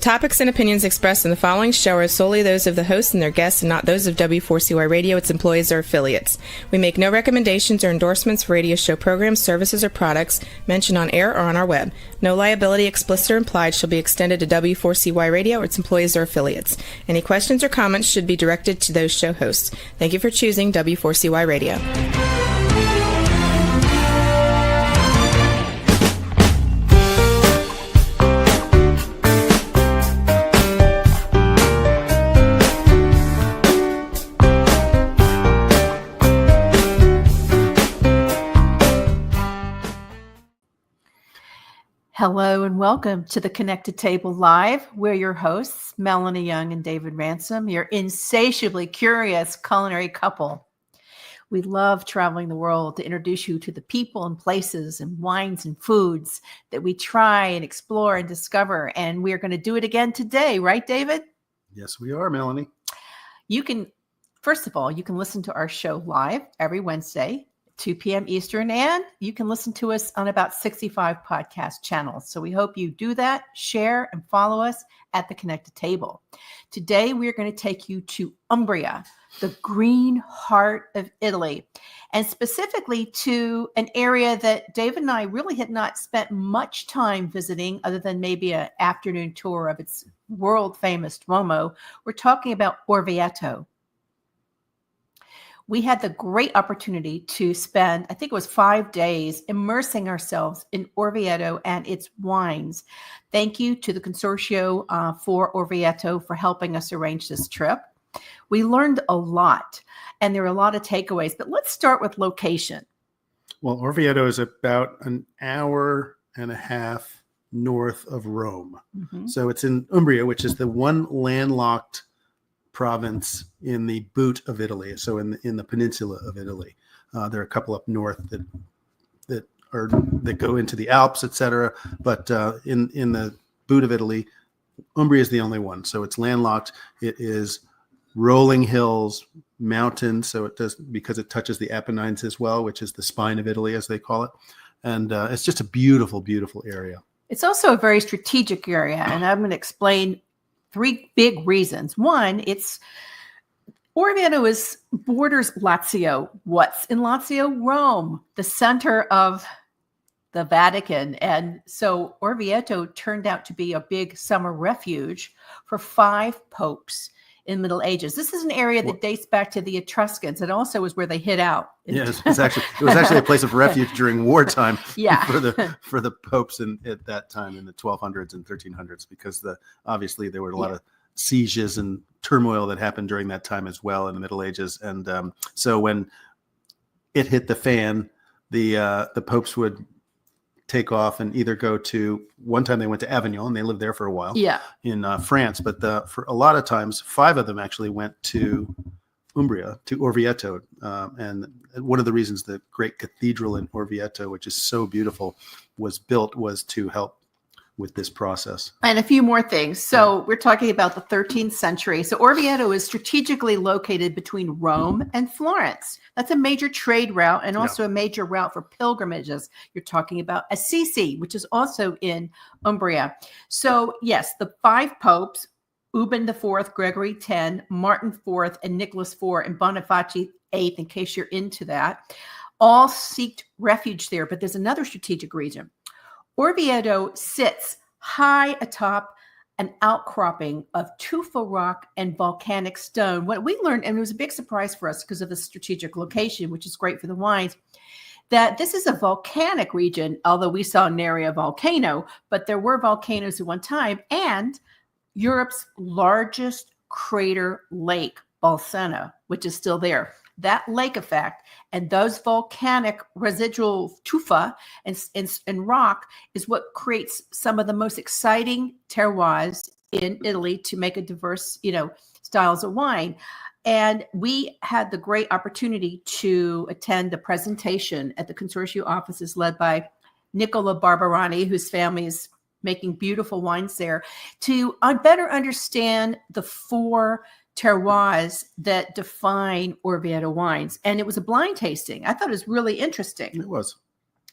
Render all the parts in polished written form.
topics and opinions expressed in the following show are solely those of the host and their guests and not those of W4CY Radio, its employees, or affiliates. We make no recommendations or endorsements for radio show programs, services, or products mentioned on air or on our web. No liability, explicit or implied, shall be extended to W4CY Radio or its employees or affiliates. Any questions or comments should be directed to those show hosts. Thank you for choosing W4CY Radio. Hello and welcome to the Connected Table Live. We're your hosts, Melanie Young and David Ransom, your insatiably curious culinary couple. We love traveling the world to introduce you to the people and places and wines and foods that we try and explore and discover. And we're going to do it again today, right, David? Yes, we are, Melanie. First of all, you can listen to our show live every Wednesday, 2 p.m. Eastern, and you can listen to us on about 65 podcast channels. So we hope you do that, share, and follow us at the Connected Table. Today, we are going to take you to Umbria, the green heart of Italy, and specifically to an area that David and I really had not spent much time visiting other than maybe an afternoon tour of its world-famous Duomo. We're talking about Orvieto. We had the great opportunity to spend, I think it was 5 days, immersing ourselves in Orvieto and its wines. Thank you to the Consortio for Orvieto for helping us arrange this trip. We learned a lot, and there are a lot of takeaways, but let's start with location. Well, Orvieto is about an hour and a half north of Rome. Mm-hmm. So it's in Umbria, which is the one landlocked province in the boot of Italy, so in the peninsula of Italy. There are a couple up north that go into the Alps, etc. But in the boot of Italy, Umbria is the only one. So it's landlocked. It is rolling hills, mountains. So it does, because it touches the Apennines as well, which is the spine of Italy, as they call it. And it's just a beautiful, beautiful area. It's also a very strategic area, and I'm going to explain 3 big reasons. One, Orvieto borders Lazio. What's in Lazio? Rome, the center of the Vatican. And so Orvieto turned out to be a big summer refuge for 5 popes in Middle Ages. This is an area that dates back to the Etruscans. It also was where they hid out. Yes, it was actually a place of refuge during wartime for the popes at that time in the 1200s and 1300s, because obviously there were a lot of sieges and turmoil that happened during that time as well in the Middle Ages. And so when it hit the fan, the popes would take off and either go to, one time they went to Avignon, and they lived there for a while in France. But for a lot of times, 5 of them actually went to Umbria, to Orvieto. And one of the reasons the great cathedral in Orvieto, which is so beautiful, was built was to help with this process. And a few more things. So we're talking about the 13th century. So Orvieto is strategically located between Rome and Florence. That's a major trade route and also a major route for pilgrimages. You're talking about Assisi, which is also in Umbria. So yes, the 5 popes, Urban IV, Gregory X, Martin IV, and Nicholas IV, and Boniface VIII, in case you're into that, all sought refuge there. But there's another strategic region. Orvieto sits high atop an outcropping of tufa rock and volcanic stone. What we learned, and it was a big surprise for us because of the strategic location, which is great for the wines, that this is a volcanic region, although we saw nary a volcano, but there were volcanoes at one time, and Europe's largest crater lake, Bolsena, which is still there. That lake effect and those volcanic residual tufa and rock is what creates some of the most exciting terroirs in Italy to make a diverse, styles of wine. And we had the great opportunity to attend a presentation at the Consortio offices led by Nicola Barbarani, whose family is making beautiful wines there, to better understand the 4 terroirs that define Orvieto wines. And it was a blind tasting. I thought it was really interesting. It was.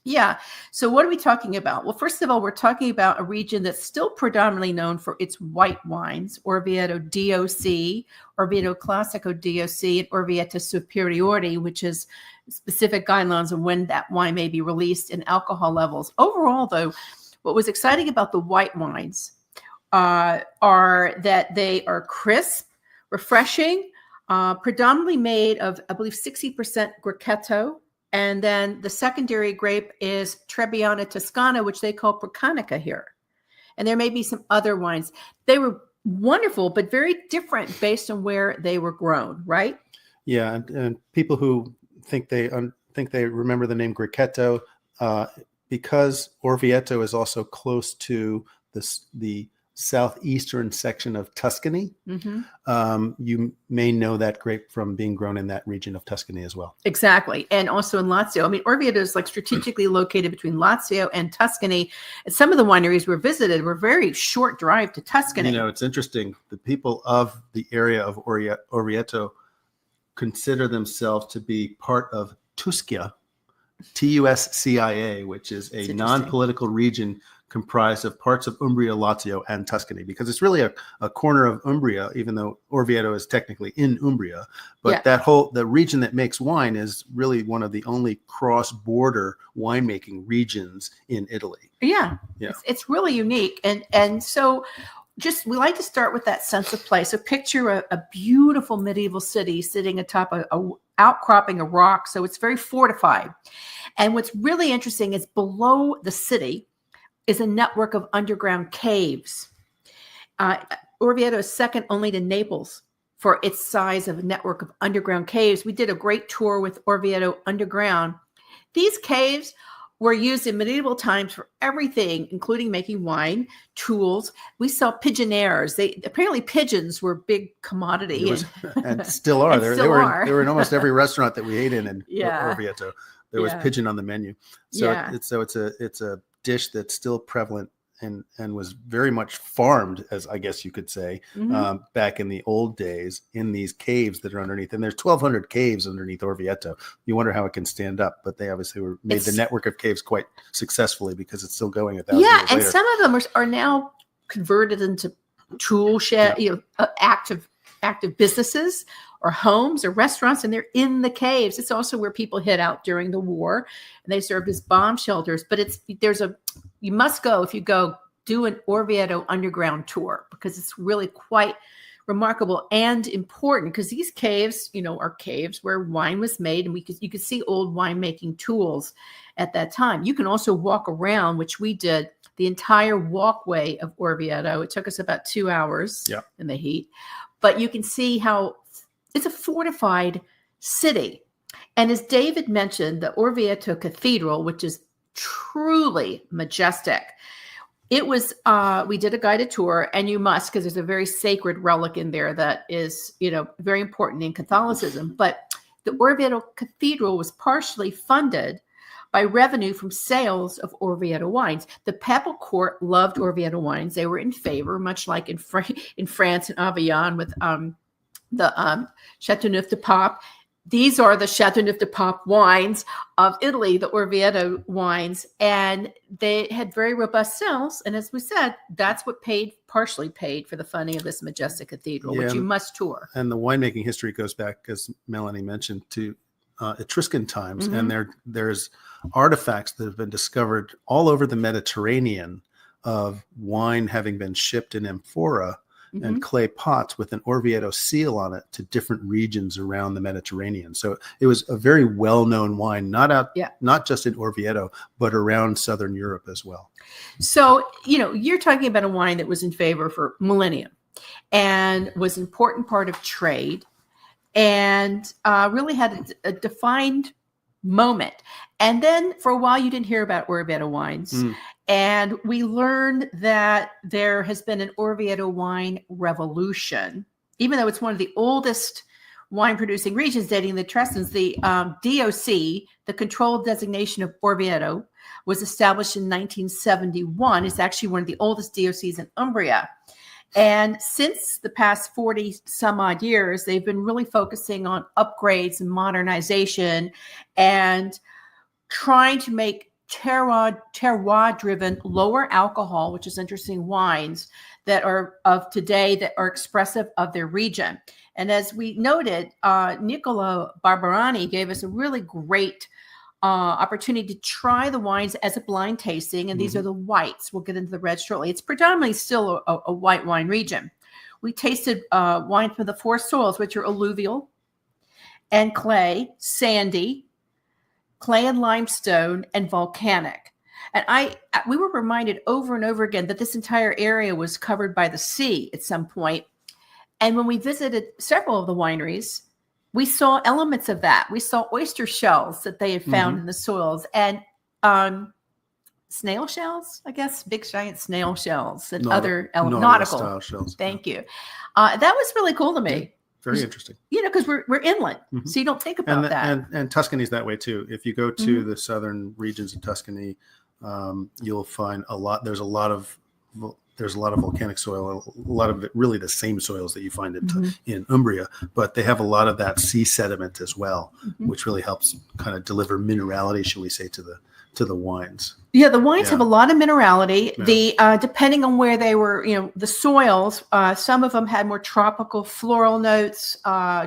Yeah. So what are we talking about? Well, first of all, we're talking about a region that's still predominantly known for its white wines, Orvieto DOC, Orvieto Classico DOC, and Orvieto Superiore, which is specific guidelines on when that wine may be released and alcohol levels. Overall, though, what was exciting about the white wines are that they are crisp, refreshing, predominantly made of, I believe, 60% Grechetto. And then the secondary grape is Trebbiano Toscano, which they call Procanico here. And there may be some other wines. They were wonderful, but very different based on where they were grown, right? Yeah, and people who think they remember the name Grechetto, because Orvieto is also close to the southeastern section of Tuscany. You may know that grape from being grown in that region of Tuscany as well. Exactly. And also in Lazio. I mean, Orvieto is like strategically located between Lazio and Tuscany. And some of the wineries we visited were very short drive to Tuscany. You know, it's interesting. The people of the area of Orvieto consider themselves to be part of Tuscia, Tuscia, which is a non-political region comprised of parts of Umbria, Lazio, and Tuscany, because it's really a corner of Umbria, even though Orvieto is technically in Umbria. But the region that makes wine is really one of the only cross-border winemaking regions in Italy. Yeah. It's really unique. And so we like to start with that sense of place. So picture a beautiful medieval city sitting atop a outcropping of rock. So it's very fortified. And what's really interesting is below the city is a network of underground caves. Orvieto is second only to Naples for its size of a network of underground caves. We did a great tour with Orvieto Underground. These caves were used in medieval times for everything, including making wine, tools. We saw pigeonniers. Apparently pigeons were a big commodity. And still are. They were in almost every restaurant that we ate in Orvieto. There was pigeon on the menu. So it's a dish that's still prevalent and was very much farmed, as I guess you could say, back in the old days in these caves that are underneath. And there's 1,200 caves underneath Orvieto. You wonder how it can stand up, but they obviously made the network of caves quite successfully because it's still going 1,000 years later. And some of them are now converted into tool shed, active businesses or homes or restaurants, and they're in the caves. It's also where people hid out during the war, and they served as bomb shelters. But you must go, if you go, do an Orvieto underground tour, because it's really quite remarkable and important, because these caves, are caves where wine was made, and you could see old winemaking tools at that time. You can also walk around, which we did, the entire walkway of Orvieto. It took us about 2 hours in the heat, but you can see how it's a fortified city. And as David mentioned, the Orvieto Cathedral, which is truly majestic. It was, we did a guided tour, and you must, because there's a very sacred relic in there that is, very important in Catholicism. But the Orvieto Cathedral was partially funded by revenue from sales of Orvieto wines. The papal court loved Orvieto wines. They were in favor, much like in France and Avignon with the Châteauneuf du Pape. These are the Châteauneuf du Pape wines of Italy, the Orvieto wines, and they had very robust sales. And as we said, that's what partially paid for the funding of this majestic cathedral, which you must tour. And the winemaking history goes back, as Melanie mentioned, to Etruscan times, and there's artifacts that have been discovered all over the Mediterranean of wine having been shipped in amphora and clay pots with an Orvieto seal on it to different regions around the Mediterranean. So it was a very well-known wine, not just in Orvieto, but around Southern Europe as well. So, you're talking about a wine that was in favor for millennia and was an important part of trade, and really had a defined moment. And then for a while, you didn't hear about Orvieto wines. And we learned that there has been an Orvieto wine revolution, even though it's one of the oldest wine producing regions dating the Tresons. The DOC, the controlled designation of Orvieto, was established in 1971. It's actually one of the oldest DOCs in Umbria. And since the past 40 some odd years, they've been really focusing on upgrades and modernization and trying to make terroir-driven, lower alcohol, which is interesting, wines that are of today that are expressive of their region. And as we noted, Niccolo Barbarani gave us a really great opportunity to try the wines as a blind tasting. And these are the whites. We'll get into the red shortly. It's predominantly still a white wine region. We tasted wine from the 4 soils, which are alluvial and clay, sandy, clay and limestone, and volcanic. And we were reminded over and over again that this entire area was covered by the sea at some point. And when we visited several of the wineries, we saw elements of that. We saw oyster shells that they had found in the soils, and snail shells, I guess, big giant snail shells and other nautical style shells. Thank you. That was really cool to me. Yeah. Very interesting. Because we're inland, so you don't think about that. And Tuscany's that way too. If you go to the southern regions of Tuscany, you'll find there's a lot of volcanic soil, a lot of it really the same soils that you find in Umbria, but they have a lot of that sea sediment as well, which really helps kind of deliver minerality, shall we say, to the wines. Yeah, the wines have a lot of minerality. The depending on where they were, the soils, some of them had more tropical floral notes,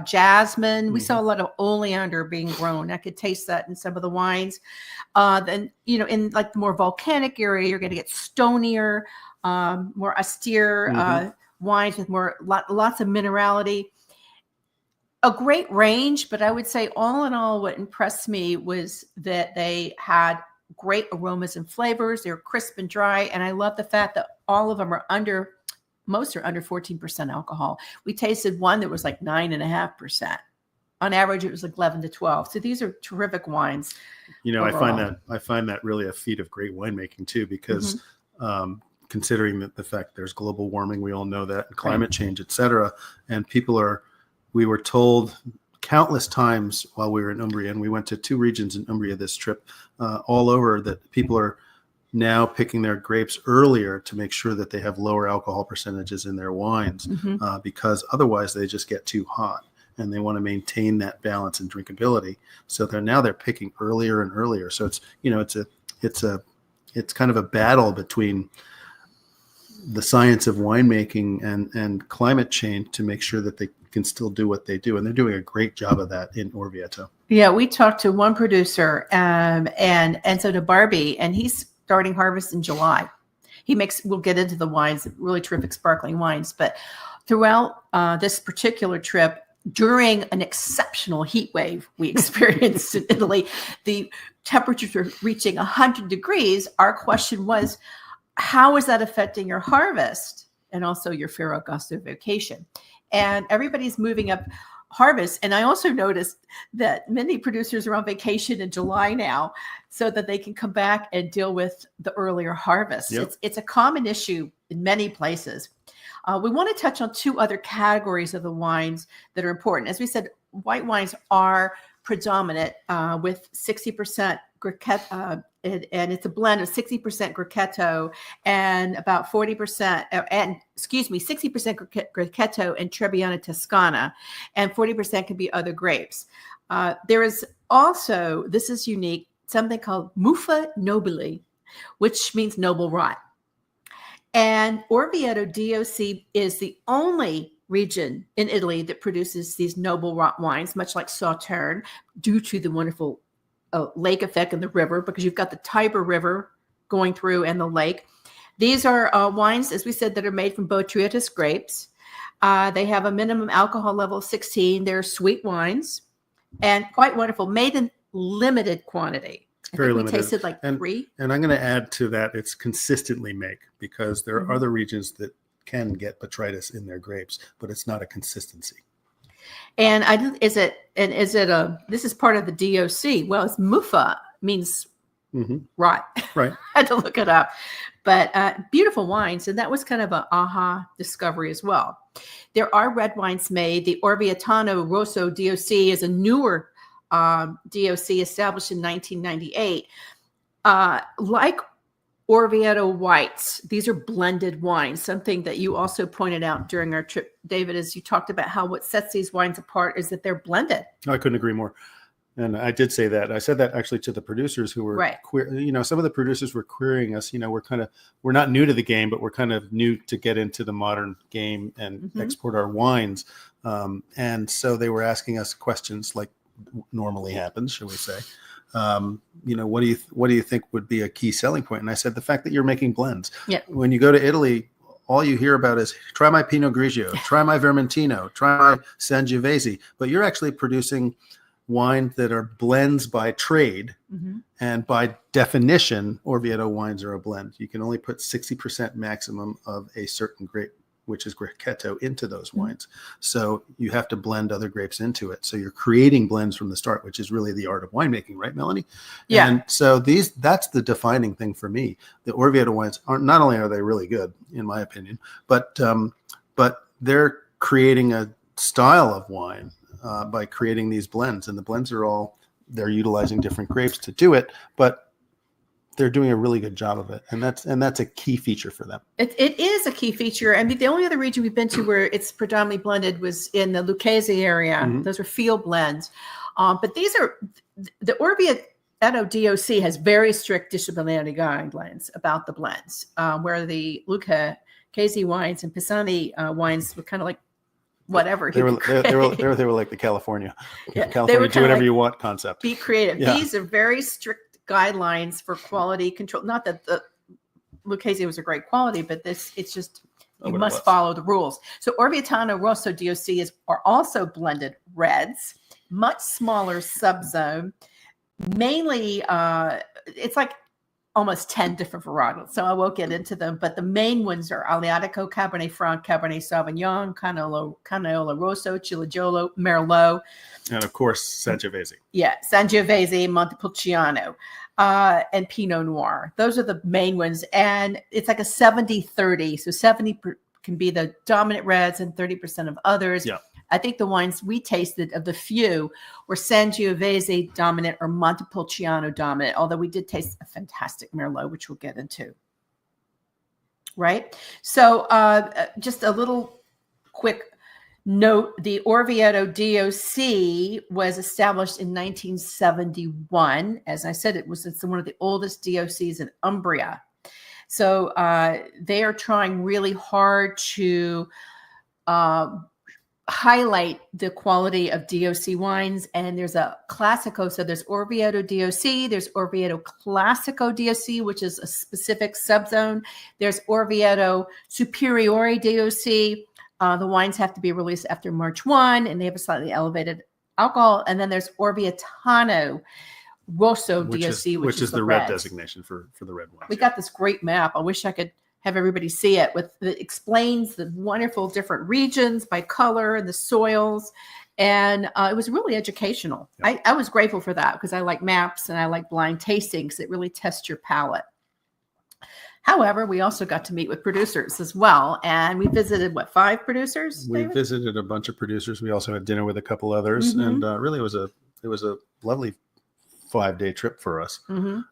jasmine. We saw a lot of oleander being grown. I could taste that in some of the wines. Then, in like the more volcanic area, you're going to get stonier, more austere wines with lots of minerality. A great range, but I would say all in all, what impressed me was that they had great aromas and flavors. They were crisp and dry. And I love the fact that all of them most are under 14% alcohol. We tasted one that was like 9.5%. On average, it was like 11 to 12. So these are terrific wines. Overall. I find that really a feat of great winemaking too, because considering the fact there's global warming, we all know that, and climate change, et cetera. And we were told countless times while we were in Umbria, and we went to 2 regions in Umbria this trip, all over, that people are now picking their grapes earlier to make sure that they have lower alcohol percentages in their wines, because otherwise they just get too hot, and they want to maintain that balance and drinkability. So they're picking earlier and earlier. So it's kind of a battle between the science of winemaking and climate change to make sure that they can still do what they do. And they're doing a great job of that in Orvieto. Yeah, we talked to one producer, and so to Barbie, and he's starting harvest in July. We'll get into the wines, really terrific sparkling wines. But throughout this particular trip, during an exceptional heat wave we experienced in Italy, the temperatures were reaching 100 degrees. Our question was, how is that affecting your harvest and also your Ferragosto vacation? And everybody's moving up harvest. And I also noticed that many producers are on vacation in July now so that they can come back and deal with the earlier harvest. Yep. It's a common issue in many places. We want to touch on 2 other categories of the wines that are important. As we said, white wines are predominant with 60% Grechetto, and it's a blend of 60% Grechetto and about 40%, 60% Grechetto and Trebbiano Toscano, and 40% can be other grapes. There is also, this is unique, something called Muffa Nobili, which means noble rot. And Orvieto DOC is the only region in Italy that produces these noble rot wines, much like Sauternes, due to the wonderful lake effect in the river, because you've got the Tiber River going through and the lake. These are wines, as we said, that are made from Botrytis grapes. They have a minimum alcohol level of 16. They're sweet wines and quite wonderful, made in limited quantity. Very limited. We tasted like 3. And I'm going to add to that, it's consistently make, because there are other regions that can get botrytis in their grapes, but it's not a consistency. And this is part of the DOC. Well, it's Muffa, means rot. Right. I had to look it up. But beautiful wines. And that was kind of an aha discovery as well. There are red wines made. The Orvietano Rosso DOC is a newer DOC established in 1998. Like Orvieto whites, these are blended wines, something that you also pointed out during our trip, David, as you talked about how what sets these wines apart is that they're blended. I couldn't agree more. And I did say that. I said that actually to the producers who were queer. Some of the producers were querying us. We're not new to the game, but we're kind of new to get into the modern game and export our wines. And so they were asking us questions like normally happens, shall we say? What do you think would be a key selling point? And I said the fact that you're making blends. Yeah. When you go to Italy, all you hear about is try my Pinot Grigio, try my Vermentino, try my Sangiovese, but you're actually producing wines that are blends by trade. And by definition, Orvieto wines are a blend. You can only put 60% maximum of a certain grape, which is Grechetto, into those wines. So you have to blend other grapes into it. So you're creating blends from the start, which is really the art of winemaking, right, Melanie? Yeah. And so that's the defining thing for me. The Orvieto wines not only are they really good, in my opinion, but they're creating a style of wine by creating these blends. And the blends they're utilizing different grapes to do it, but they're doing a really good job of it, and that's a key feature for them. It is a key feature. I mean, the only other region we've been to where it's predominantly blended was in the Lucchese area. Those are field blends, but these are the Orvieto DOC has very strict disciplinary guidelines about the blends, where the Lucchese wines and Pisani wines were kind of like whatever. They were like the California do whatever you want concept. Be creative. Yeah. These are very strict guidelines for quality control. Not that the Lucchese was a great quality, but it's just you must follow the rules. So Orvietano Rosso DOC are also blended reds, much smaller subzone. Mainly, it's like almost 10 different varietals. So I won't get into them, but the main ones are Aleatico, Cabernet Franc, Cabernet Sauvignon, Canaiolo Rosso, Ciliegiolo, Merlot. And of course, Sangiovese. Yeah, Sangiovese, Montepulciano, and Pinot Noir. Those are the main ones. And it's like a 70-30. So 70 can be the dominant reds and 30% of others. Yeah. I think the wines we tasted of the few were Sangiovese dominant or Montepulciano dominant, although we did taste a fantastic Merlot, which we'll get into. Right? So just a little quick note, the Orvieto DOC was established in 1971. As I said, it's one of the oldest DOCs in Umbria. So they are trying really hard to highlight the quality of DOC wines, and there's a Classico. So there's Orvieto DOC, there's Orvieto Classico DOC, which is a specific subzone. There's Orvieto Superiore DOC. The wines have to be released after March 1, and they have a slightly elevated alcohol. And then there's Orvietano Rosso DOC, which is the red designation for the red wines. We got this great map. I wish I could have everybody see it. It explains the wonderful different regions by color and the soils. And it was really educational. Yeah. I was grateful for that because I like maps and I like blind tastings. It really tests your palate. However, we also got to meet with producers as well. And we visited, 5 producers? We visited a bunch of producers. We also had dinner with a couple others. And really it was a lovely 5-day trip for us.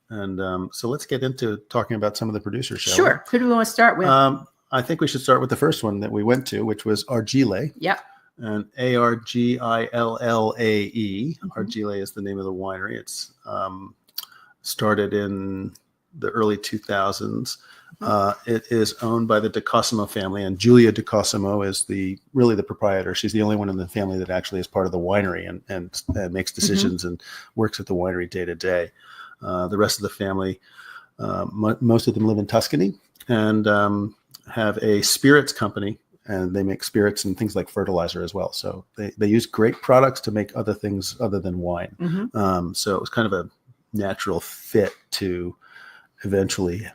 And so let's get into talking about some of the producers, shall we? Sure. Who do we want to start with? I think we should start with the first one that we went to, which was Argile. Yeah. And Argillae. Argile is the name of the winery. It's started in the early 2000s. It is owned by the DeCosimo family, and Giulia DeCosimo is really the proprietor. She's the only one in the family that actually is part of the winery and makes decisions and works at the winery day to day. The rest of the family, most of them live in Tuscany and have a spirits company, and they make spirits and things like fertilizer as well. So they use great products to make other things other than wine. So it was kind of a natural fit to eventually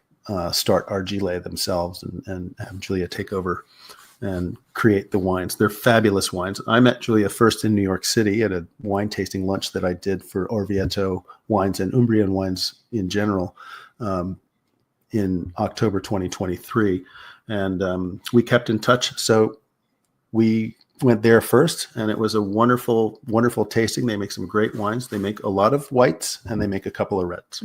start Argile themselves and have Giulia take over and create the wines. They're fabulous wines. I met Giulia first in New York City at a wine tasting lunch that I did for Orvieto wines and Umbrian wines in general in October 2023. And we kept in touch. So we went there first, and it was a wonderful, wonderful tasting. They make some great wines. They make a lot of whites, and they make a couple of reds.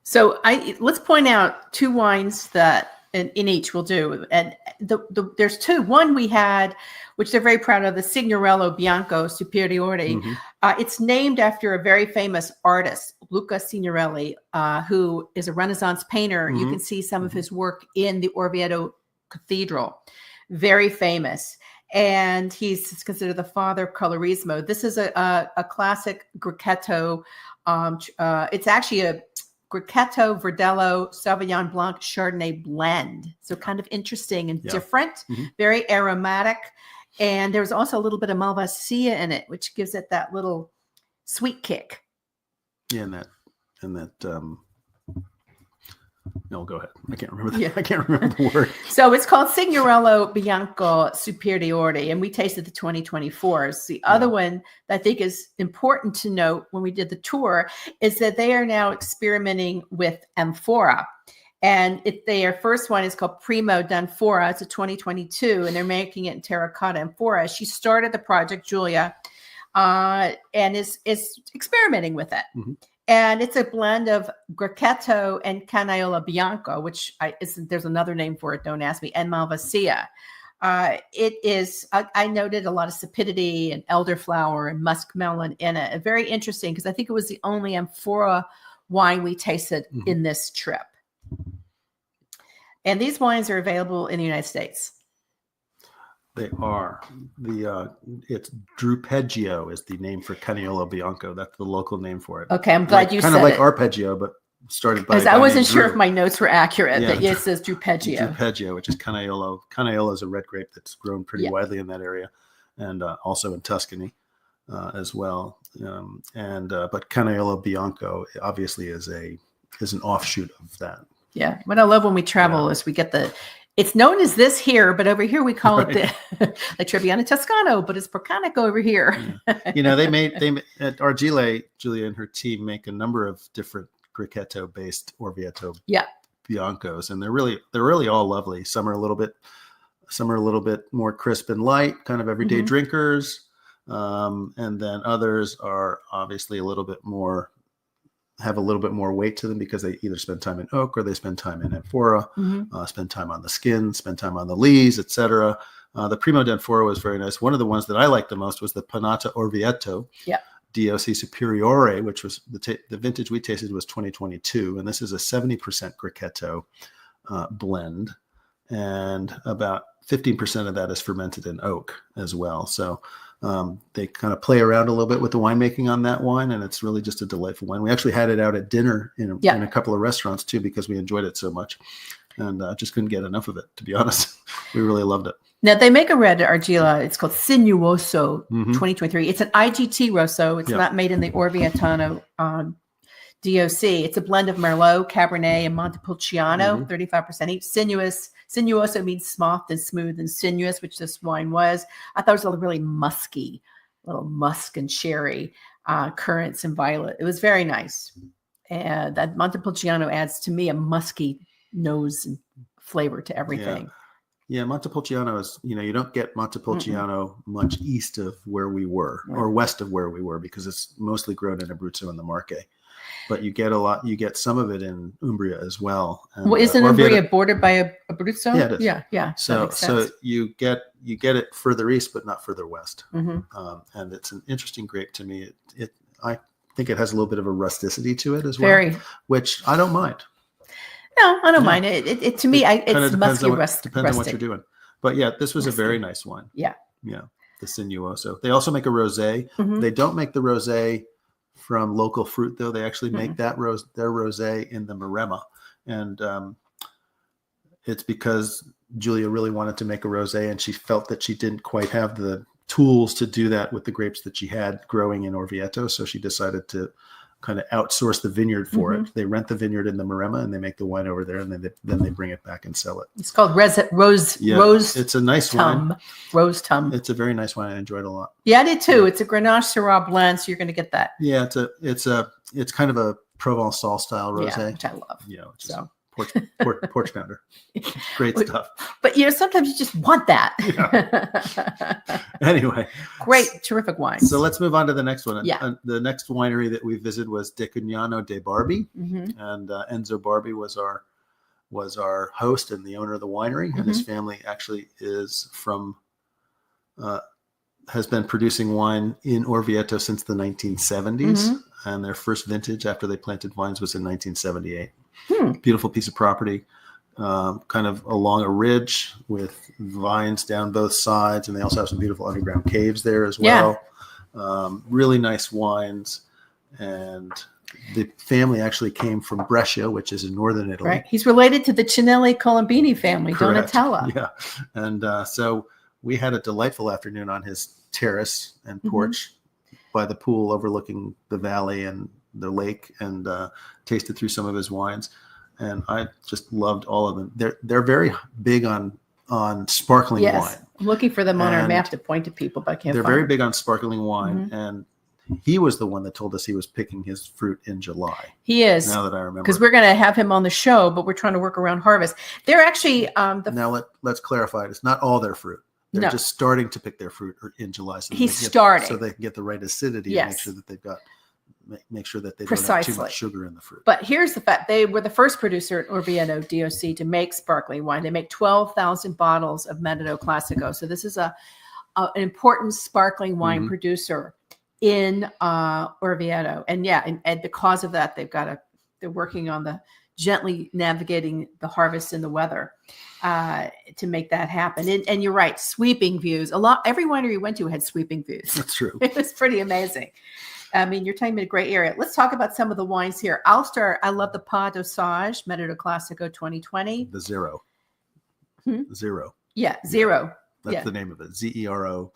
So let's point out 2 wines that in each we'll do. And there's two. One we had, which they're very proud of, the Signorello Bianco Superiore. It's named after a very famous artist, Luca Signorelli, who is a Renaissance painter. You can see some of his work in the Orvieto Cathedral. Very famous. And he's considered the father of colorismo. This is a classic Grechetto. It's actually a Grechetto Verdelho Sauvignon Blanc Chardonnay blend. So kind of interesting and different, very aromatic. And there's also a little bit of Malvasia in it, which gives it that little sweet kick. Yeah, and that no, go ahead. I can't remember I can't remember the word. So it's called Signorello Bianco Superiore, and we tasted the 2024s. The other one that I think is important to note when we did the tour is that they are now experimenting with amphora. And their first one is called Primo d'Amphora. It's a 2022, and they're making it in terracotta amphora. She started the project, Julia, and is experimenting with it. And it's a blend of Grechetto and Canaiolo Bianco, which there's another name for it, don't ask me, and Malvasia. It is, I noted a lot of sapidity and elderflower and muskmelon in it. Very interesting, because I think it was the only amphora wine we tasted in this trip. And these wines are available in the United States. They are. It's Drupeggio is the name for Canaiolo Bianco. That's the local name for it. Okay, I'm glad you said it. Kind of like arpeggio, but started by. Because I wasn't sure if my notes were accurate. Yeah. That it says Drupeggio. Drupeggio, which is Canaiolo. Canaiolo is a red grape that's grown pretty widely in that area, and also in Tuscany as well. But Canaiolo Bianco obviously is an offshoot of that. Yeah, what I love when we travel is we get it's known as this here, but over here we call it the Trebbiano Toscano, but it's Procanico over here. They made at Argile, Julia and her team make a number of different Grechetto based Orvieto Biancos, and they're really all lovely. Some are a little bit more crisp and light, kind of everyday drinkers, and then others are obviously have a little bit more weight to them because they either spend time in oak or they spend time in amphora, spend time on the skin, spend time on the lees, etc. The Primo d'Amphora was very nice. One of the ones that I liked the most was the Panata Orvieto DOC Superiore, which was the vintage we tasted was 2022. And this is a 70% Grechetto blend. And about 15% of that is fermented in oak as well. So they kind of play around a little bit with the winemaking on that wine, and it's really just a delightful wine. We actually had it out at dinner in a couple of restaurants too, because we enjoyed it so much, and just couldn't get enough of it, to be honest. We really loved it. Now they make a red Argila. It's called Sinuoso 2023. It's an IGT Rosso. It's not made in the Orvietano DOC. It's a blend of Merlot, Cabernet, and Montepulciano, 35% each. Sinuoso means soft and smooth and sinuous, which this wine was. I thought it was a really musky, little musk and cherry, currants and violet. It was very nice. And that Montepulciano adds to me a musky nose and flavor to everything. Yeah, Montepulciano is, you don't get Montepulciano much east of where we were or west of where we were, because it's mostly grown in Abruzzo and the Marche. But you get some of it in Umbria as well. And, isn't Umbria bordered by Abruzzo? Yeah, it is. Yeah. So you get it further east, but not further west. And it's an interesting grape to me. I think it has a little bit of a rusticity to it as well, which I don't mind. No, I don't mind it. To me, it's musky, rustic. Depends on what you're doing. But yeah, this was a very nice wine. Yeah, the Sinuoso. They also make a rosé. They don't make the rosé from local fruit, though. They actually make their rosé in the Maremma, and it's because Julia really wanted to make a rosé, and she felt that she didn't quite have the tools to do that with the grapes that she had growing in Orvieto, so she decided to kind of outsource the vineyard for it. They rent the vineyard in the Maremma, and they make the wine over there, and then they bring it back and sell it. It's called Rose. It's a nice wine. Rose Tum. It's a very nice wine. I enjoyed it a lot. Yeah, I did too. It's a Grenache Syrah blend, so you're going to get that. Yeah, it's kind of a Provençal style rosé, which I love. Porch pounder. Great stuff. But sometimes you just want that. Anyway. Great, terrific wine. So let's move on to the next one. The next winery that we visited was Decugnano de Barbi. And Enzo Barbi was our was our host and the owner of the winery, and his family actually is from has been producing wine in Orvieto since the 1970s, and their first vintage after they planted vines was in 1978. Beautiful piece of property, kind of along a ridge with vines down both sides, and they also have some beautiful underground caves there as well. Really nice wines, and the family actually came from Brescia, which is in northern Italy. Right. He's related to the Cinelli Colombini family, Correct. Donatella. Yeah, and so we had a delightful afternoon on his terrace and porch by the pool overlooking the valley and the lake, and tasted through some of his wines, and I just loved all of them. They're very big on sparkling wine. I'm looking for them on our map to point to people, but I can't. They're find very them. big on sparkling wine, and he was the one that told us he was picking his fruit in July. He is. Now that I remember, because we're going to have him on the show, but we're trying to work around harvest. They're actually now let's clarify. It's not all their fruit. They're just starting to pick their fruit in July. So he's starting, so they can get the right acidity and make sure that they've got. Make sure that they don't have too much sugar in the fruit. But here's the fact. They were the first producer at Orvieto DOC to make sparkling wine. They make 12,000 bottles of Metodo Classico. So this is an important sparkling wine producer in Orvieto. And and because of that, they're working on gently navigating the harvest and the weather to make that happen. And you're right, sweeping views. Every winery we went to had sweeping views. That's true. It was pretty amazing. I mean, you're talking about a great area. Let's talk about some of the wines here. I'll start. I love the Pas Dosage, Metodo Classico 2020. The Zero. Zero. Yeah, Zero. That's the name of it. Zero.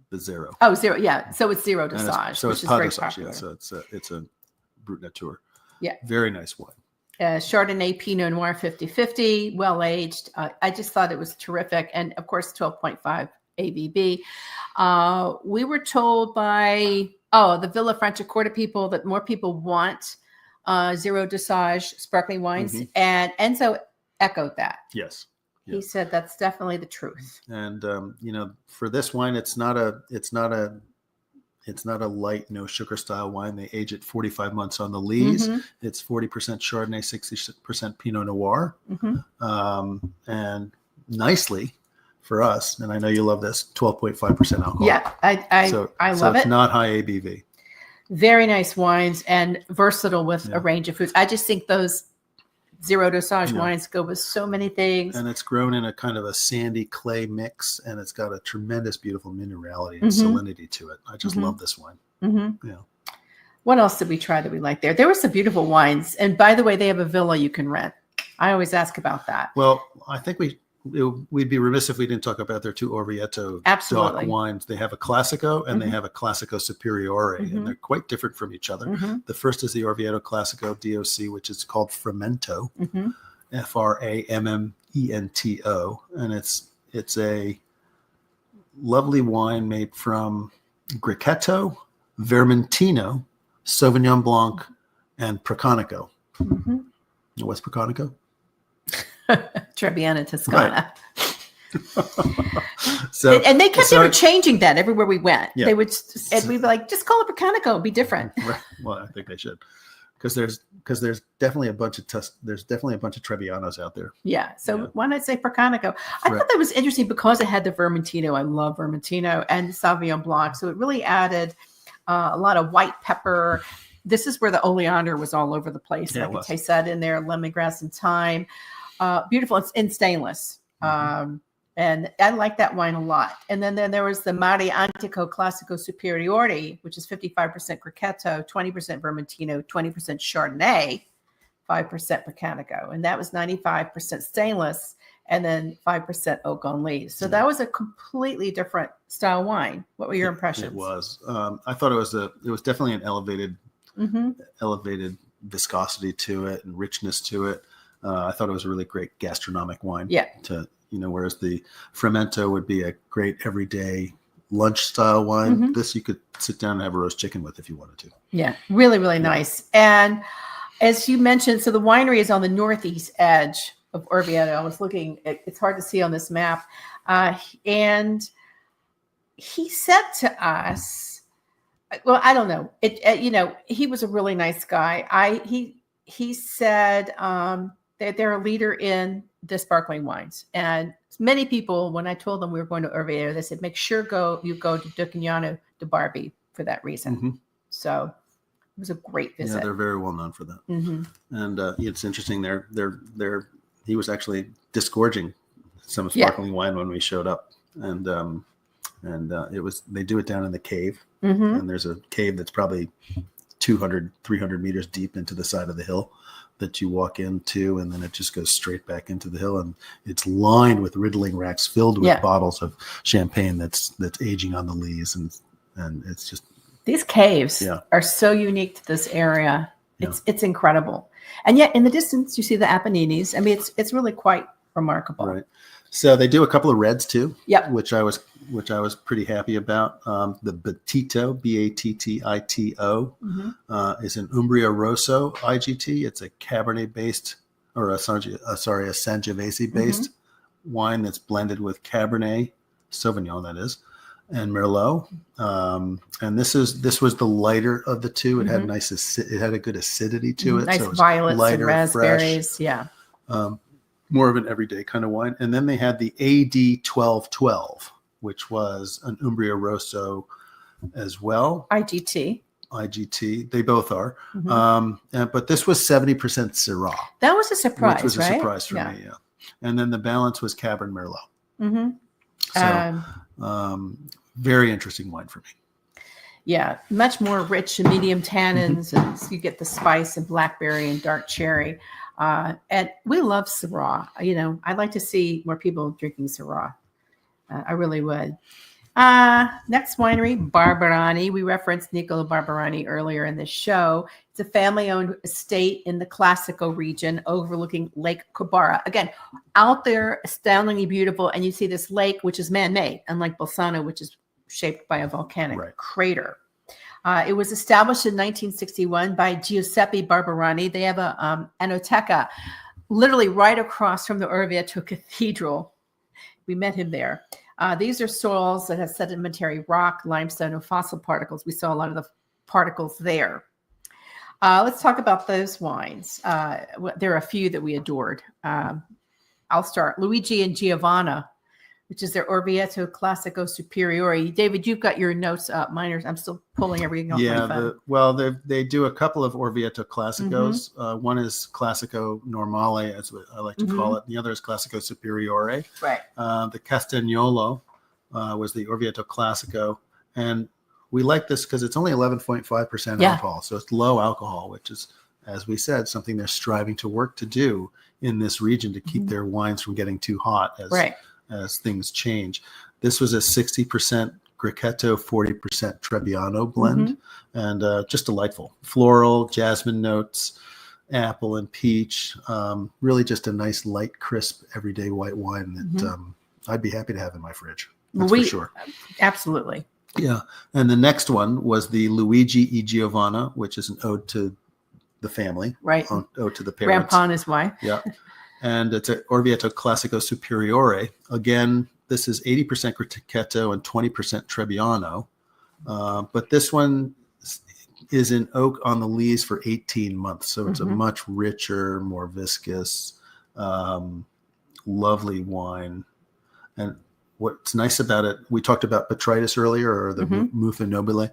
The Zero. Oh, Zero. Yeah. So it's Zero Dosage. So it's Pas Dosage. Yeah. So it's a Brut Nature. Yeah. Very nice wine. Chardonnay Pinot Noir 50-50, well aged. I just thought it was terrific. And of course, 12.5 ABV. We were told by the Villa Franciacorta people that more people want Zero Dosage sparkling wines, and Enzo echoed that. Yes, he said that's definitely the truth. And for this wine, it's not a light, no sugar style wine. They age it 45 months on the lees. It's 40% Chardonnay, 60% Pinot Noir, and nicely. For us, and I know you love this, 12.5% alcohol. Yeah, I love it. It's not high ABV. Very nice wines and versatile with a range of foods. I just think those Zero Dosage wines go with so many things. And it's grown in a kind of a sandy clay mix, and it's got a tremendous, beautiful minerality and salinity to it. I just love this wine. Yeah. What else did we try that we liked there? There were some beautiful wines. And by the way, they have a villa you can rent. I always ask about that. Well, I think we'd be remiss if we didn't talk about their two Orvieto DOC wines. They have a Classico and they have a Classico Superiore, and they're quite different from each other. The first is the Orvieto Classico DOC, which is called Frumento, Frammento, and it's a lovely wine made from Grechetto, Vermentino, Sauvignon Blanc, and Procanico. What's Procanico? Trebbiano Toscano. Right. And they were changing that everywhere we went. Yeah. They would, and we'd be like, just call it Procanico, it'd be different. Right. Well, I think they should, because there's definitely a bunch of Trebbianos out there. Yeah. So why not say Procanico? I thought that was interesting because it had the Vermentino. I love Vermentino and Sauvignon Blanc, so it really added a lot of white pepper. This is where the oleander was all over the place. I could taste that in there, lemongrass and thyme. Beautiful. It's in stainless. And I like that wine a lot. And then there was the Mare Antico Classico Superiore, which is 55% Grechetto, 20% Vermentino, 20% Chardonnay, 5% Procanico. And that was 95% stainless and then 5% oak on leaves. So that was a completely different style wine. What were your impressions? It was. I thought it was definitely an elevated viscosity to it and richness to it. I thought it was a really great gastronomic wine. Yeah. Whereas the Frumento would be a great everyday lunch style wine. This you could sit down and have a roast chicken with if you wanted to. Yeah, really, really nice. And as you mentioned, so the winery is on the northeast edge of Orvieto. I was looking; it's hard to see on this map. And he said to us, "Well, I don't know. He was a really nice guy. He said." They're a leader in the sparkling wines. And many people, when I told them we were going to Orvieto, they said, make sure you go to Designation of Origin for that reason. Mm-hmm. So it was a great visit. Yeah, they're very well known for that. Mm-hmm. And it's interesting. He was actually disgorging some sparkling wine when we showed up, and they do it down in the cave, and there's a cave that's probably 200, 300 meters deep into the side of the hill that you walk into, and then it just goes straight back into the hill, and it's lined with riddling racks filled with bottles of champagne that's aging on the lees, and it's just. These caves are so unique to this area. It's incredible. And yet in the distance, you see the Apennines. I mean, it's really quite remarkable. Right. So they do a couple of reds too, which I was pretty happy about. The Battito, Battito, is an Umbria Rosso IGT. It's a Cabernet based, or a Sangiovese based wine that's blended with Cabernet Sauvignon, that is, and Merlot. And this was the lighter of the two. It had it had a good acidity to it. Nice so it was violets lighter, and raspberries. fresh, Yeah. More of an everyday kind of wine. And then they had the AD 1212, which was an Umbria Rosso as well. IGT. They both are. But this was 70% Syrah. That was a surprise, which was right? a surprise for me, yeah. And then the balance was Cabernet Merlot. So very interesting wine for me. Yeah, much more rich and medium tannins, and so you get the spice and blackberry and dark cherry. And we love Syrah. You know, I'd like to see more people drinking Syrah. I really would. Next winery, Barberani. We referenced Niccolo Barberani earlier in this show. It's a family-owned estate in the Classico region overlooking Lake Cabara. Again, out there, astoundingly beautiful. And you see this lake, which is man-made, unlike Bolzano, which is shaped by a volcanic crater. It was established in 1961 by Giuseppe Barberani. They have a enoteca literally right across from the Orvieto Cathedral. We met him there. These are soils that have sedimentary rock, limestone, and fossil particles. We saw a lot of the particles there. Let's talk about those wines. There are a few that we adored. I'll start. Luigi and Giovanna, which is their Orvieto Classico Superiore. David, you've got your notes up. I'm still pulling everything off my phone. They do a couple of Orvieto Classicos. One is Classico Normale, as I like to call it. The other is Classico Superiore. Right. The Castagnolo was the Orvieto Classico. And we like this because it's only 11.5% alcohol. So it's low alcohol, which is, as we said, something they're striving to work to do in this region to keep their wines from getting too hot as things change. This was a 60% Grechetto, 40% Trebbiano blend, and just delightful. Floral, jasmine notes, apple and peach. Really just a nice, light, crisp, everyday white wine that I'd be happy to have in my fridge. That's for sure. Absolutely. Yeah. And the next one was the Luigi e Giovanna, which is an ode to the family. Right. Ode to the parents. Grandpa and his wife. Yeah. And it's an Orvieto Classico Superiore. Again, this is 80% Grechetto and 20% Trebbiano. But this one is in oak on the lees for 18 months. So it's a much richer, more viscous, lovely wine. And what's nice about it, we talked about Botrytis earlier, or the Muffa Nobile.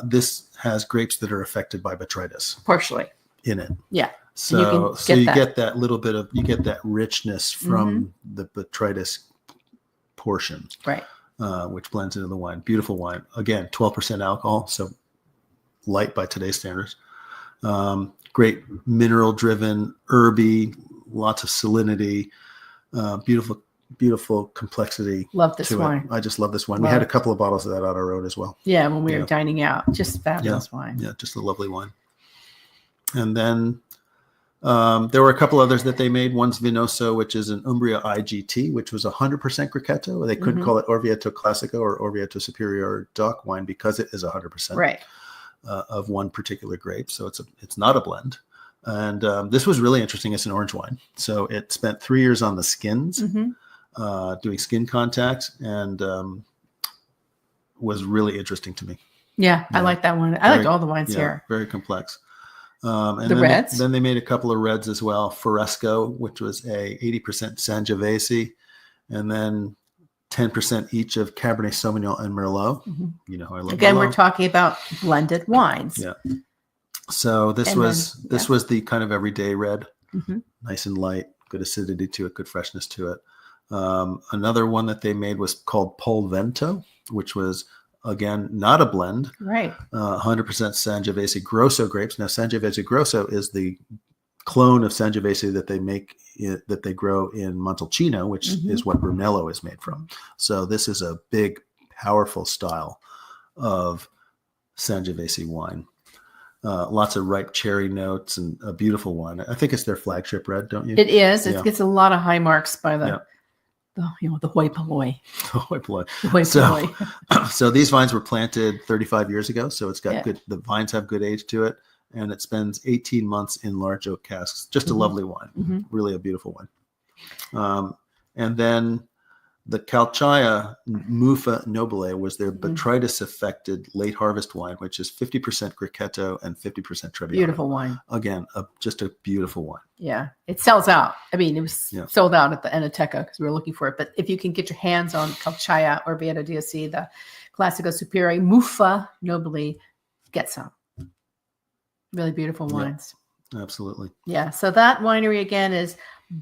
This has grapes that are affected by Botrytis. Partially. In it. Yeah. So you get that little bit of, you get that richness from the Botrytis portion, right? Which blends into the wine. Beautiful wine. Again, 12% alcohol, so light by today's standards. Great mineral-driven, herby, lots of salinity, beautiful complexity. Love this wine. I just love this wine. We had a couple of bottles of that on our own as well. Yeah, when we were dining out. Just fabulous wine. Yeah, just a lovely wine. And then there were a couple others that they made. One's Vinoso, which is an Umbria IGT, which was 100% Grechetto. They couldn't call it Orvieto Classico or Orvieto Superiore DOC wine because it is 100% of one particular grape. So it's not a blend. And this was really interesting. It's an orange wine. So it spent 3 years on the skins, doing skin contact, and was really interesting to me. Yeah, I like that one. I liked all the wines here. Very complex. The reds. Then they made a couple of reds as well. Fresco, which was a 80% Sangiovese, and then 10% each of Cabernet Sauvignon and Merlot. Mm-hmm. You know how I love Again, Merlot. we're talking about blended wines. Yeah. So this was the kind of everyday red, nice and light, good acidity to it, good freshness to it. Another one that they made was called Polvento, which was, again, not a blend. Right. 100% Sangiovese Grosso grapes. Now, Sangiovese Grosso is the clone of Sangiovese that that they grow in Montalcino, which is what Brunello is made from. So this is a big, powerful style of Sangiovese wine. Lots of ripe cherry notes and a beautiful wine. I think it's their flagship red, don't you? It is. It gets a lot of high marks by the hoi polloi. So these vines were planted 35 years ago. So it's got good. The vines have good age to it, and it spends 18 months in large oak casks. Just a lovely wine, really a beautiful wine. And then the Calchaya Muffa Nobile was their Botrytis affected late harvest wine, which is 50% Grechetto and 50% Trebbiano. Beautiful wine. Again, just a beautiful wine. Yeah, it sells out. I mean, it was sold out at the Enoteca because we were looking for it. But if you can get your hands on Calchaya Orvieto DOC, the Classico Superiore Muffa Nobile, get some. Really beautiful wines. Yeah, absolutely. Yeah. So that winery again is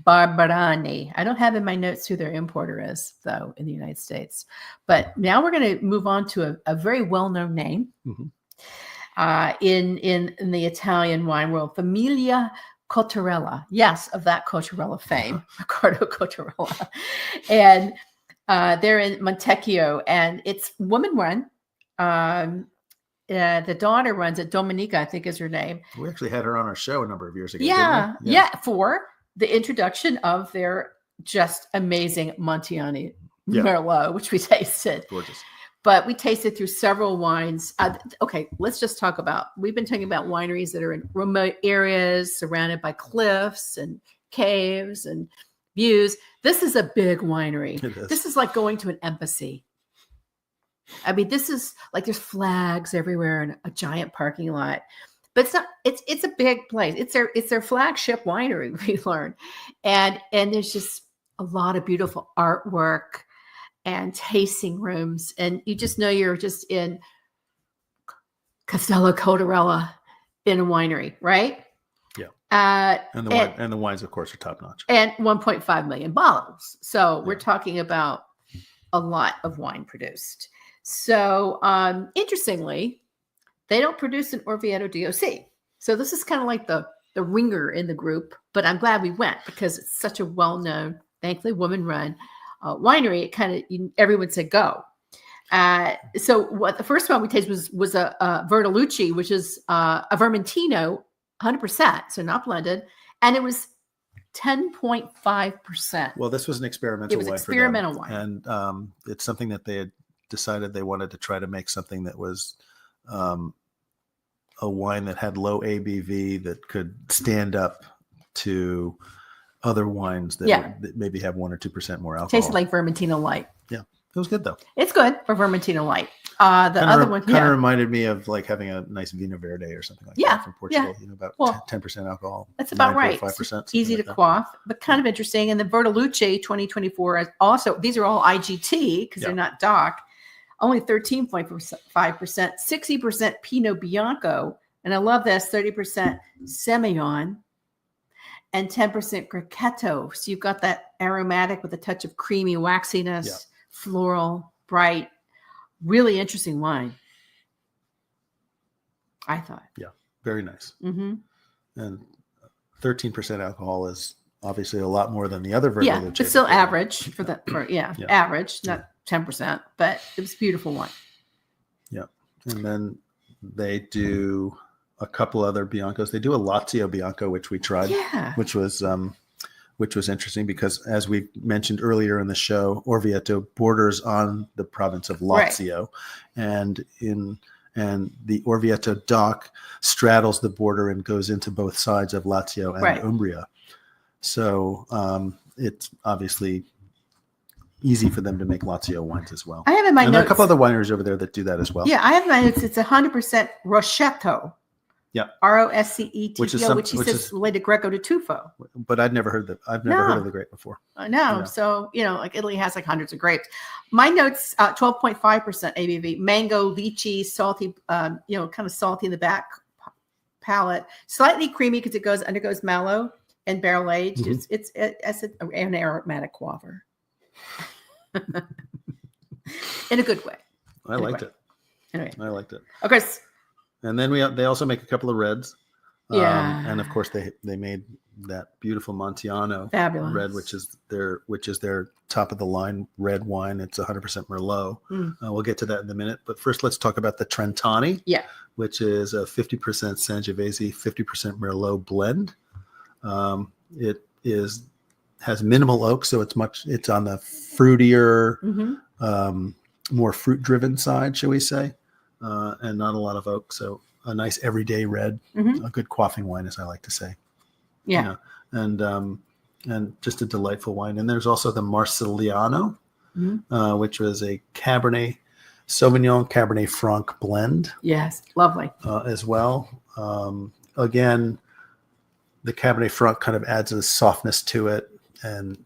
Barbarani. I don't have in my notes who their importer is, though, in the United States. But now we're going to move on to a very well-known name in the Italian wine world, Famiglia Cottarella. Yes, of that Cottarella fame, Riccardo Cottarella. And they're in Montecchio, and it's woman-run. The daughter runs it. Domenica, I think, is her name. We actually had her on our show a number of years ago. Yeah, didn't we? For the introduction of their just amazing Montiani Merlot, which we tasted. Gorgeous. But we tasted through several wines. Okay, let's just talk about, we've been talking about wineries that are in remote areas, surrounded by cliffs and caves and views. This is a big winery. This is like going to an embassy. I mean, this is like there's flags everywhere and a giant parking lot. But it's not. It's a big place. It's their flagship winery. We learned, and there's just a lot of beautiful artwork and tasting rooms, and you just know you're just in Castello Cottarella in a winery, right? Yeah. And the wines, of course, are top notch. And 1.5 million bottles. So we're talking about a lot of wine produced. So interestingly, they don't produce an Orvieto DOC. So this is kind of like the ringer in the group, but I'm glad we went because it's such a well-known, thankfully woman-run winery. It kind of, everyone said go. So what the first one we tasted was a Verdellucci, which is a Vermentino, 100%, so not blended. And it was 10.5%. Well, this was an experimental wine. It was experimental wine. And it's something that they had decided they wanted to try to make something that was a wine that had low ABV that could stand up to other wines that maybe have 1 or 2% more alcohol. Tasted like Vermentino Light. Yeah, it was good though. It's good for Vermentino Light. Other one kind of reminded me of like having a nice Vino Verde or something like that from Portugal. You know, about 10% alcohol. That's about right. 5%. Easy to quaff, but kind of interesting. And the Verdellucci 2024 is also, these are all IGT because they're not DOC. Only 13.5%, 60% Pinot Bianco, and I love this, 30% Semillon, and 10% Grechetto. So you've got that aromatic with a touch of creamy waxiness, floral, bright, really interesting wine, I thought. Yeah, very nice. And 13% alcohol is obviously a lot more than the other Verdellucci. Yeah, but still average for that. Average, not 10%, but it was a beautiful wine. Yeah. And then they do a couple other Biancos. They do a Lazio Bianco, which we tried, which was interesting because, as we mentioned earlier in the show, Orvieto borders on the province of Lazio, and the Orvieto DOC straddles the border and goes into both sides of Lazio and Umbria. So it's obviously easy for them to make Lazio wines as well. I have in my notes. There are a couple other wineries over there that do that as well. Yeah, I have in my notes. It's 100% Rochetto. Yeah. Roscetto, which he says related Greco to Tufo. But I've never heard of the grape before. I know. So, like Italy has like hundreds of grapes. My notes, 12.5% ABV, mango, lychee, salty, kind of salty in the back palate, slightly creamy because it undergoes mallow and barrel aged. Mm-hmm. It's an aromatic quaver. In a good way. I liked it. Anyway. I liked it. Okay. And then they also make a couple of reds. Yeah. And of course they made that beautiful Montiano Fabulous. Red, which is their top of the line red wine. It's 100% Merlot. We'll get to that in a minute. But first, let's talk about the Trentani. Yeah. Which is a 50% Sangiovese, 50% Merlot blend. It has minimal oak, so it's on the fruitier, more fruit-driven side, shall we say, and not a lot of oak. So a nice everyday red, a good quaffing wine, as I like to say. Yeah. And just a delightful wine. And there's also the Marcelliano, which was a Cabernet Sauvignon Cabernet Franc blend. Yes, lovely. As well. Again, the Cabernet Franc kind of adds a softness to it and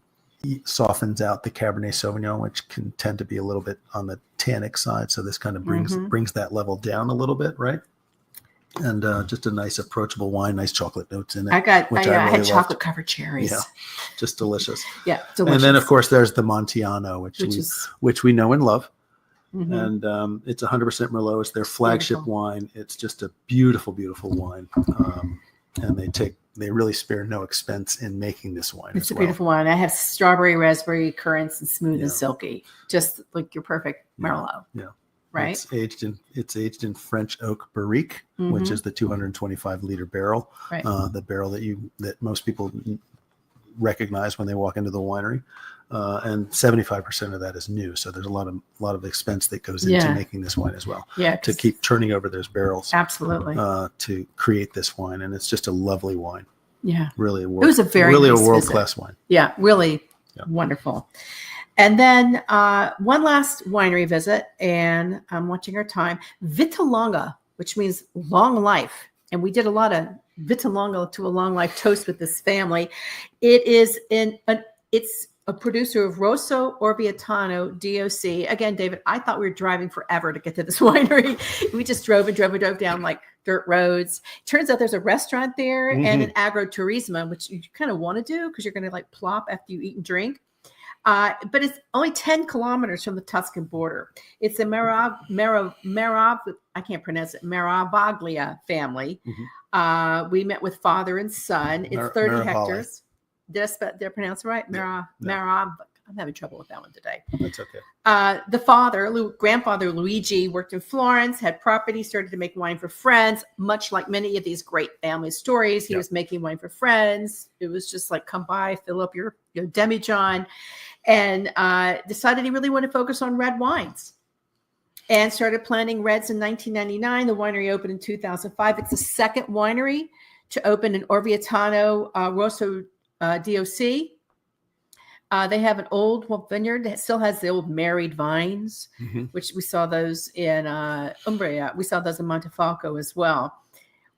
softens out the Cabernet Sauvignon, which can tend to be a little bit on the tannic side. So this kind of brings that level down a little bit, right? And just a nice approachable wine, nice chocolate notes in it. I had chocolate covered cherries. Yeah, just delicious. Yeah, delicious. And then of course there's the Montiano, which we know and love. And it's 100% Merlot. It's their flagship wine. It's just a beautiful, beautiful wine. And they really spare no expense in making this wine. It's a beautiful wine. I have strawberry, raspberry, currants, and smooth and silky, just like your perfect Merlot. Yeah. Right. It's aged in French oak barrique, which is the 225 liter barrel, right. The barrel that most people recognize when they walk into the winery. And 75% of that is new. So there's a lot of expense that goes into making this wine as well. Yeah. To keep turning over those barrels. Absolutely. To create this wine. And it's just a lovely wine. Yeah. Really it was a very nice world-class wine. Yeah. Really wonderful. And then one last winery visit, and I'm watching our time. Vita Longa, which means long life. And we did a lot of Vita Longa to a long life toast with this family. It is it's a producer of Rosso Orvietano DOC. Again, David, I thought we were driving forever to get to this winery. We just drove down like dirt roads. Turns out there's a restaurant there and an agroturismo, which you kind of want to do because you're going to like plop after you eat and drink. But it's only 10 kilometers from the Tuscan border. It's a I can't pronounce it, Meravaglia family. We met with father and son. It's 30 hectares. Did I pronounce it right? Merav. I'm having trouble with that one today. That's okay. The grandfather Luigi worked in Florence, had property, started to make wine for friends, much like many of these great family stories. He was making wine for friends. It was just like, come by, fill up your demijohn, and decided he really wanted to focus on red wines and started planting reds in 1999. The winery opened in 2005. It's the second winery to open in Orvietano Rosso DOC. They have an old vineyard that still has the old married vines, which we saw those in Umbria. We saw those in Montefalco as well.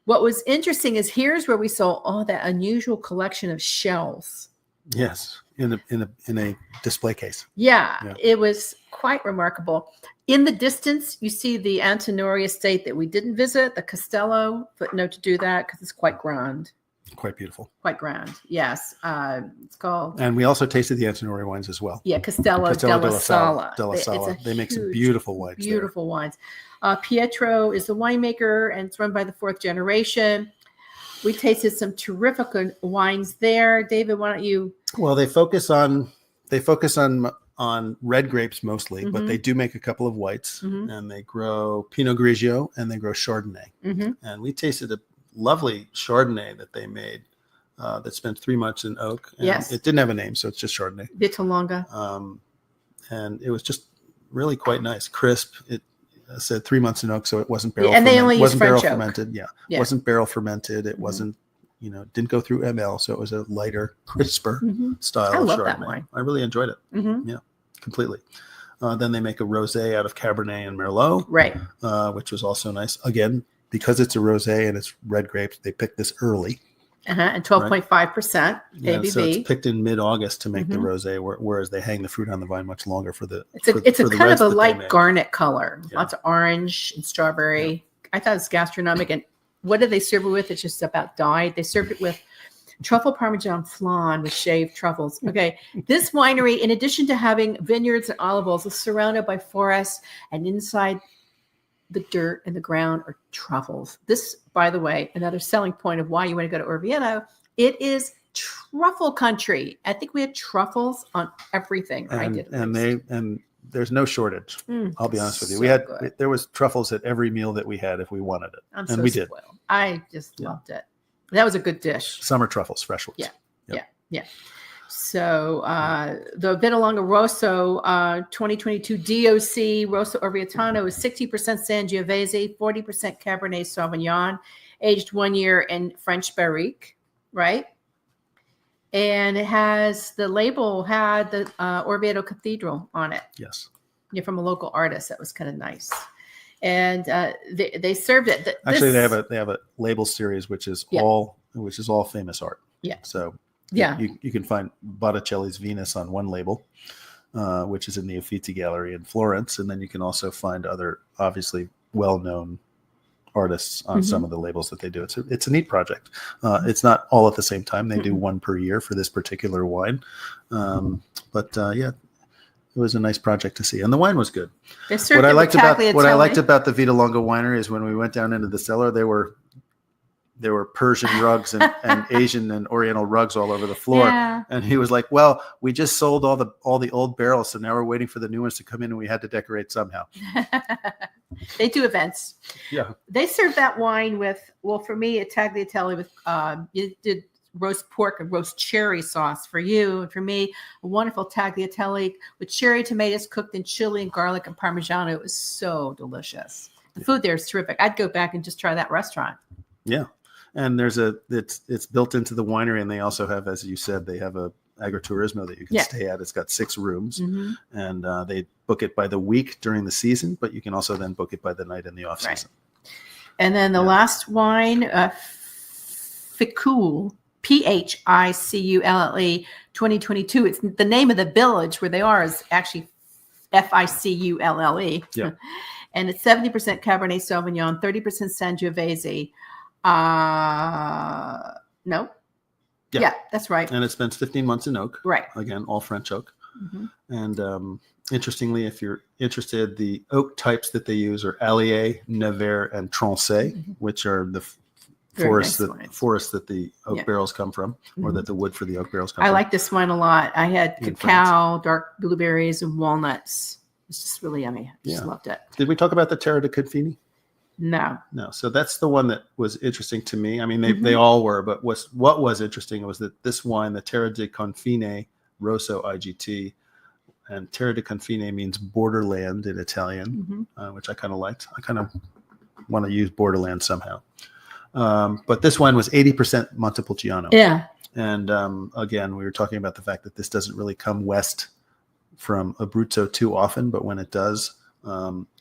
What was interesting is here's where we saw all that unusual collection of shells. Yes, in a display case. Yeah, it was quite remarkable. In the distance, you see the Antinori estate that we didn't visit, the Castello. Footnote to do that because it's quite grand. Quite beautiful. Quite grand, yes. It's called. And we also tasted the Antinori wines as well. Yeah, Castello della Sala. They make some beautiful wines. Beautiful wines. Pietro is the winemaker, and it's run by the fourth generation. We tasted some terrific wines there. David, why don't you? Well, they focus on red grapes mostly, but they do make a couple of whites, and they grow Pinot Grigio and they grow Chardonnay. And we tasted a lovely Chardonnay that they made that spent 3 months in oak. And it didn't have a name, so it's just Chardonnay. Vita Longa. And it was just really quite nice, crisp. It said 3 months in oak, so it wasn't barrel. And they only use French oak. Fermented. Yeah, it wasn't barrel fermented. It wasn't, didn't go through ML, so it was a lighter, crisper style. I love Chardonnay. That wine. I really enjoyed it. Yeah, completely. Then they make a rosé out of Cabernet and Merlot, right? Which was also nice. Again, because it's a rosé and it's red grapes, they picked this early. And 12.5% ABV. So it's picked in mid-August to make the rosé, whereas they hang the fruit on the vine much longer for the. It's a kind of a light garnet color. Yeah. Lots of orange and strawberry. Yeah. I thought it was gastronomic. And what did they serve it with? It's just about dyed. They served it with truffle Parmesan flan with shaved truffles. Okay, this winery, in addition to having vineyards and olive oils, is surrounded by forests, and inside the dirt and the ground are truffles. This, by the way, another selling point of why you want to go to Orvieto, it is truffle country. I think we had truffles on everything. And there's no shortage. I'll be honest with you. There was truffles at every meal that we had if we wanted it. We did. I just loved it. That was a good dish. Summer truffles, fresh ones. Yeah. So the Vitalonga Rosso 2022 DOC Rosso Orvietano is 60% Sangiovese, 40% Cabernet Sauvignon, aged 1 year in French Barrique, right? And it has the label had the Orvieto Cathedral on it. Yes. From a local artist. That was kind of nice. And they served it. Actually, they have a label series which is all famous art. Yeah. So you can find Botticelli's Venus on one label, which is in the Uffizi Gallery in Florence, and then you can also find other obviously well-known artists on some of the labels that they do. It's a neat project. It's not all at the same time. They do one per year for this particular wine, it was a nice project to see, and the wine was good. What I liked about the Vitalonga winery is when we went down into the cellar, there were Persian rugs and Asian and Oriental rugs all over the floor. Yeah. And he was like, "Well, we just sold all the old barrels, so now we're waiting for the new ones to come in, and we had to decorate somehow." They do events. Yeah, they serve that wine with, well, for me, a tagliatelle with you did roast pork and roast cherry sauce for you, and for me, a wonderful tagliatelle with cherry tomatoes cooked in chili and garlic and Parmigiano. It was so delicious. The food there is terrific. I'd go back and just try that restaurant. Yeah, and it's built into the winery, and they also have, as you said, they have a agriturismo that you can stay at. It's got 6 rooms, and they book it by the week during the season, but you can also then book it by the night in the off season. And then the last wine, Ficule. Phiculle 2022. It's the name of the village where they are is actually Ficulle. Yeah. And it's 70% Cabernet Sauvignon, 30% Sangiovese. No. Yeah, that's right. And it spends 15 months in oak. Right. Again, all French oak. And interestingly, if you're interested, the oak types that they use are Allier, Nevers, and Trancé, which are the forests that the oak barrels come from, or that the wood for the oak barrels come from. I like this wine a lot. I had cacao, dark blueberries, and walnuts. It's just really yummy. I just loved it. Did we talk about the Terra de Confini? No. So that's the one that was interesting to me. I mean, they all were, but what was interesting was that this wine, the Terra de Confine Rosso IGT, and Terra de Confine means borderland in Italian, which I kind of liked. I kind of want to use borderland somehow. But this wine was 80% Montepulciano. Yeah. And again, we were talking about the fact that this doesn't really come west from Abruzzo too often, but when it does,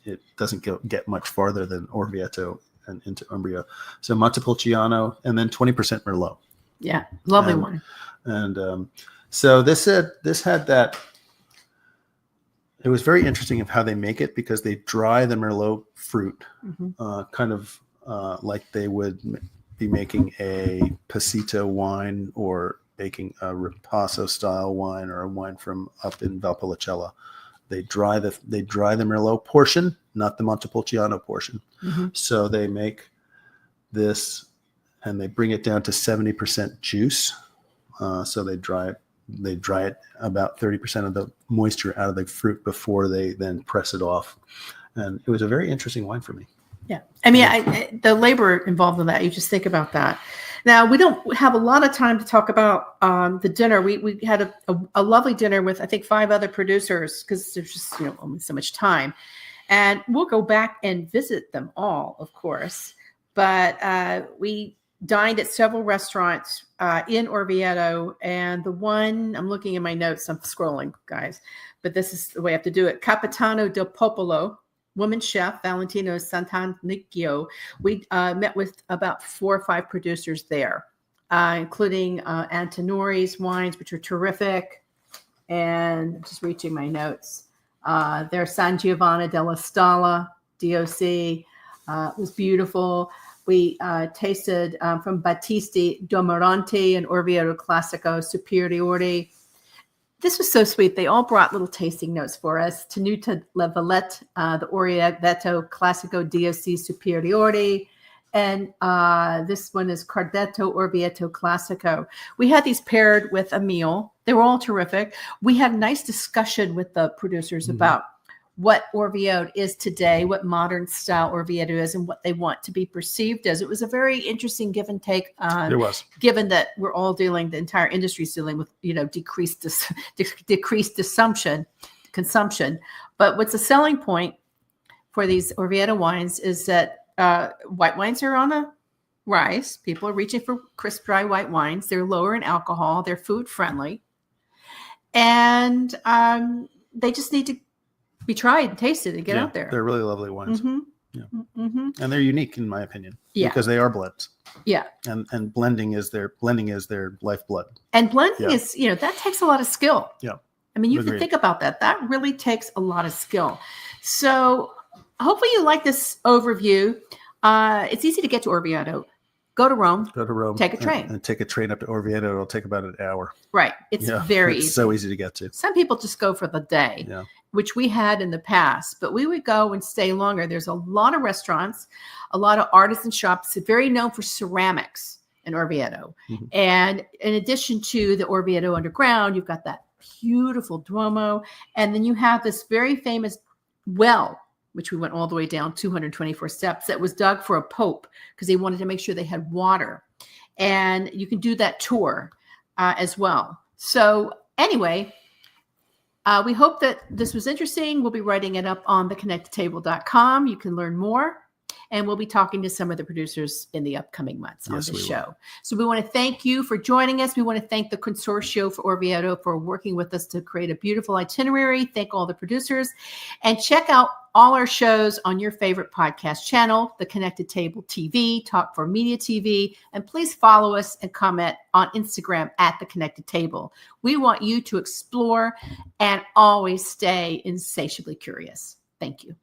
it doesn't get much farther than Orvieto and into Umbria. So Montepulciano, and then 20% Merlot. Yeah, lovely wine. And so this had that. It was very interesting of how they make it, because they dry the Merlot fruit, kind of like they would be making a Pasito wine or making a Ripasso style wine or a wine from up in Valpolicella. They dry the Merlot portion, not the Montepulciano portion. So they make this and they bring it down to 70% juice. So they dry it about 30% of the moisture out of the fruit before they then press it off. And it was a very interesting wine for me. Yeah. I mean, the labor involved in that, you just think about that. Now, we don't have a lot of time to talk about the dinner. We had a lovely dinner with, I think, 5 other producers, because there's just only so much time. And we'll go back and visit them all, of course. But we dined at several restaurants in Orvieto. And the one, I'm looking in my notes, I'm scrolling, guys. But this is the way I have to do it. Capitano del Popolo woman chef, Valentino Santanicchio. We met with about 4 or 5 producers there, including Antonori's wines, which are terrific. And just reaching my notes. There's San Giovanni della Stalla, DOC. Was beautiful. We tasted from Battisti Domoranti and Orvieto Classico Superiore. This was so sweet. They all brought little tasting notes for us. Tenuta La Valette, the Orvieto Classico DOC Superiore. And this one is Cardetto Orvieto Classico. We had these paired with a meal. They were all terrific. We had a nice discussion with the producers about what Orvieto is today, what modern style Orvieto is, and what they want to be perceived as. It was a very interesting give and take. It was. Given that we're all dealing, the entire industry is dealing with, decreased consumption. But what's a selling point for these Orvieto wines is that white wines are on a rise. People are reaching for crisp, dry white wines. They're lower in alcohol. They're food friendly. And they just need to be tried and tasted and get out there. They're really lovely wines. And they're unique in my opinion. Yeah. Because they are blends. Yeah. And blending is their lifeblood. And blending is, that takes a lot of skill. Yeah. I mean, you have to think about that. That really takes a lot of skill. So hopefully you like this overview. It's easy to get to Orvieto. Go to Rome. Take a train. And take a train up to Orvieto. It'll take about an hour. Right. It's very easy. It's so easy to get to. Some people just go for the day, which we had in the past, but we would go and stay longer. There's a lot of restaurants, a lot of artisan shops, very known for ceramics in Orvieto. And in addition to the Orvieto underground, you've got that beautiful Duomo. And then you have this very famous well, which we went all the way down 224 steps, that was dug for a pope because they wanted to make sure they had water. And you can do that tour as well. So anyway, we hope that this was interesting. We'll be writing it up on theconnectedtable.com. You can learn more. And we'll be talking to some of the producers in the upcoming months on the show. So we want to thank you for joining us. We want to thank the Consortio for Orvieto for working with us to create a beautiful itinerary. Thank all the producers. And check out all our shows on your favorite podcast channel, The Connected Table TV, Talk for Media TV. And please follow us and comment on Instagram at The Connected Table. We want you to explore and always stay insatiably curious. Thank you.